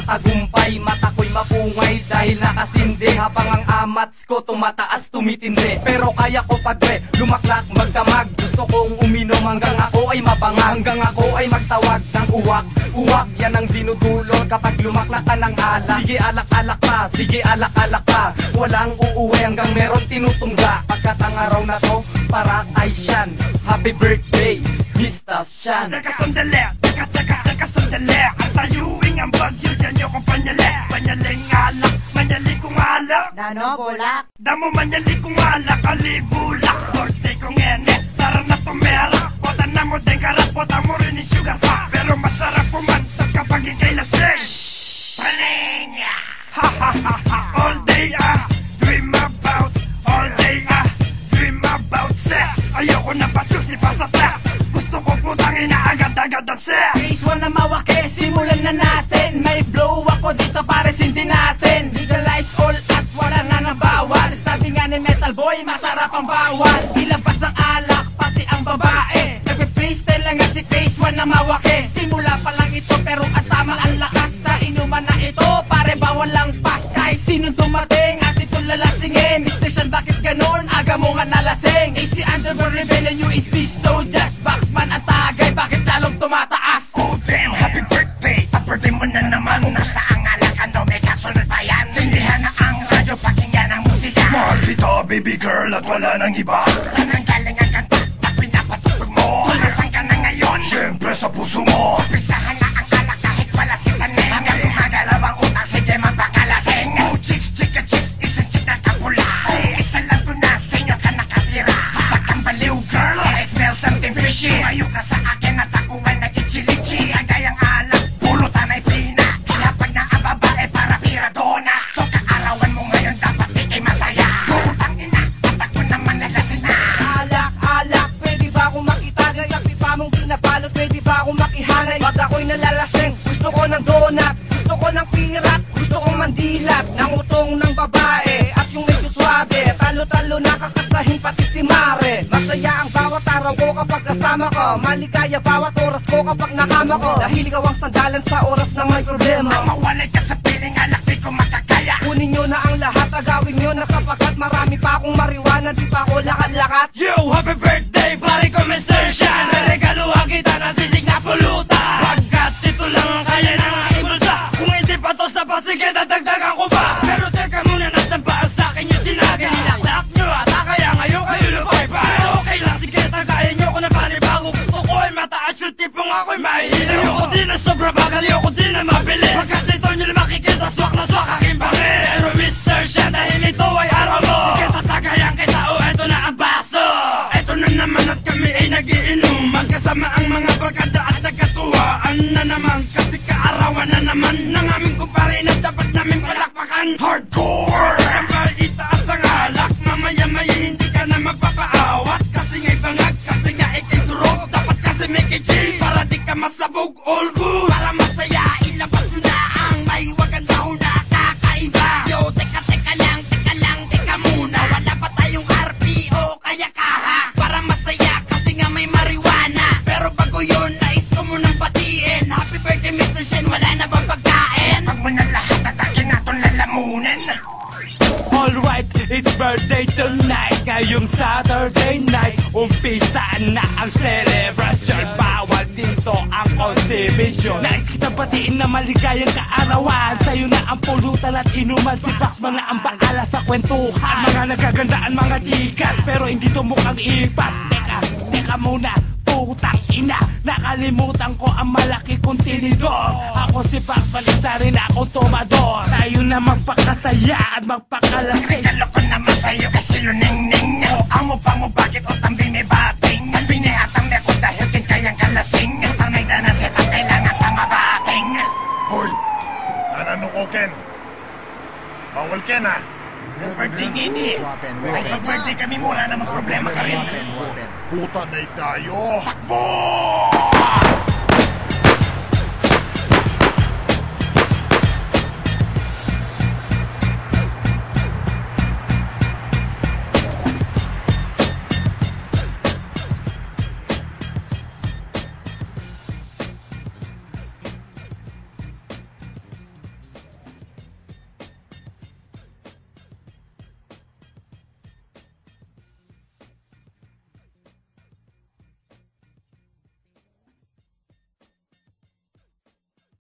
matagumpay, mata ko'y mapungay dahil nakasindi, habang ang amats ko tumataas, tumitindi. Pero kaya ko pagre, lumaklak, magdamag. Gusto kong uminom hanggang ako ay mabanga, hanggang ako ay magtawag ng uwak. Uwak, yan ang dinudulot kapag lumaklak ka ng alak. Sige alak-alak pa, sige alak-alak pa, walang uuwi hanggang meron tinutungga. Pagkat ang araw na to, para kay Sean. Happy birthday, Mr. Sean. Teka sandali, teka sandali. Ang tayuing ang bagyo dyan yung kong panyali. Panyaling alak, manyali kong alak. Dano, bolak. Damo manyali kong alak, alibulak. Birthday kong ene, tara na tumera. Potan na mo din karat, potan mo rin ni sugar pa. Pero masarap pumantok kapag ikay lasing. Paling! Ha ha ha ha. All day dream about. All day dream about sex. Ayoko na pa-choosy pa sa text. Gusto ko putangin na agad-agad ang sex. Phase 1 na mawake, simulan na natin. May blow ako dito para sindi natin. Legalize all at wala na nang bawal. Sabi nga ni Metal Boy, masarap ang bawal. Ilabas ang alak, pati ang babae. Nagpe-freestyle lang nga si Phase 1 na mawake. Simula pa lang ito pero at tama ang lakas. Sa inuman na ito, pare bawal lang pas. Kahit sinong dumating at ito lalasingin. Mr. Sean, bakit ganon? Aga mo nga nalasing. AC Underworld Rebellion, USB Soldiers. Boxman at tagay, bakit lalong tumataas? Oh damn, happy birthday. At birthday mo na naman. Kumusta ang alak, ano, may kasunod pa yan? Sindihan na ang radyo, pakinggan ang musika. Mahal kita, baby girl, at wala nang iba. Saan ang galing ang kanta na pinapatugtog mo? Nasaan ka na ngayon? Siyempre sa puso mo. Pisahan na ang alak kahit wala si taning. Hanggang gumagalaw ang utak, sige magpakalasing. Oh chicks, chicka chicks, isang chick na kapula. Isa lang ko na, sa inyo ka nakatira. Isa kang baliw girl, I smell something fishy. Tumayo ka sa akin at ako ay nag-ichilichi. Ang gayang alak, pulutan ay pina. Ihapag na ang babae para piradona. So kaarawan mo ngayon dapat ikay masaya. Putang ina, at ako naman nagsasina. Alak, alak, pwede ba akong makitagay? Sa pipa mong pinapalot, pwede ba akong makihanay? Pag ako'y nalalasing, gusto ko ng donut. Gusto ko ng pirat, gusto kong mandilat. Ng utong ng babae, at yung medyo swabe. Talo-talo nakakastahin pati si Mare. Masaya ang bawat araw ko kapag kasama ko. Maligaya bawat oras ko kapag nakama ko. Dahil ikaw ang sandalan sa oras na may problema. Ang mawalay ka sa piling alak, di ko makakaya. Kunin nyo na ang lahat, agawin nyo na sapagkat marami pa akong mariwana. Di pa ako lakat-lakat. Yo, happy birthday, pare ko Mr. Sean. Regaluhan kita na sisig na pulutan. Pagkat ito lang ang kaya ng aking bulsa. Kung hindi pa to sapat, sige dadagdagan ko pa. Pero teka muna, nasan ba ang sakin yung tinaga? Nilaktak nyo ata, kaya ngayon kayo lumay-pay. Pero okay lang, sige tagayin nyo ko na panibago. Gusto ko ay mataas yung tipong ako'y mahihila. Ayoko din na sobra bagal, ayoko din na mabilis. Pagkat ito nyo makikita, swak na swak aking bangis. Pero Mr. Sean, dahil ito ay araw mo. Sige tatagayan kita, o eto na ang baso. Eto na naman at kami ay nagiinom. Magkasama ang mga barkada at nagkatuwaan na naman. Kasi kaarawan na naman ng aming kumpare na dapat namin palakpakan. Hardcore! Ang ba itaas ang alak, mamaya-maya hindi ka na magpapaawat. Kasi nga'y bangag, kasi nga ikay durog. Dapat kasi may kiji, para di ka masabog. All good, para masaya, ilabas nyo na ang may wagandaw na kakaiba. Yo, teka lang, teka muna. Wala pa tayong RPO, kaya kaha. Para masaya, kasi nga may marijuana. Pero bago yun, nais ko munang batiin. Happy birthday, Mr. Sean, wala na bang pagkain? Pag mo na lahat at akin natin lalamunin. Alright, it's birthday tonight. Ngayong Saturday night, umpisa na ang celebration. Bawal dito ang consumption. Nais kitang batiin na maligayang kaarawan. Sa'yo na ang pulutan at inuman. Si Boxman na ang baala sa kwentuhan. Mga nagagandaan mga chikas, pero hindi to mukhang ipas. Teka muna, putang ina. Nakalimutan ko ang malaki kong tinidor. Ako si Boxman, isa rin ako tomador. Tayo na magpakasaya at magpakalasing. Regalo ko naman sa'yo kasi luneng-ning. O amo pa mo bakit o tambing may bating. Ang binihatang na ko dahil din kayang kalasing. Ang tanay na nasit ang kailangan ka mabating. Hoy! Nananokoken! Bawal ken ha! Birthday ngini. Ay pag-birthday kami mula namang problema ka rin. Puta na tayo! Takbo!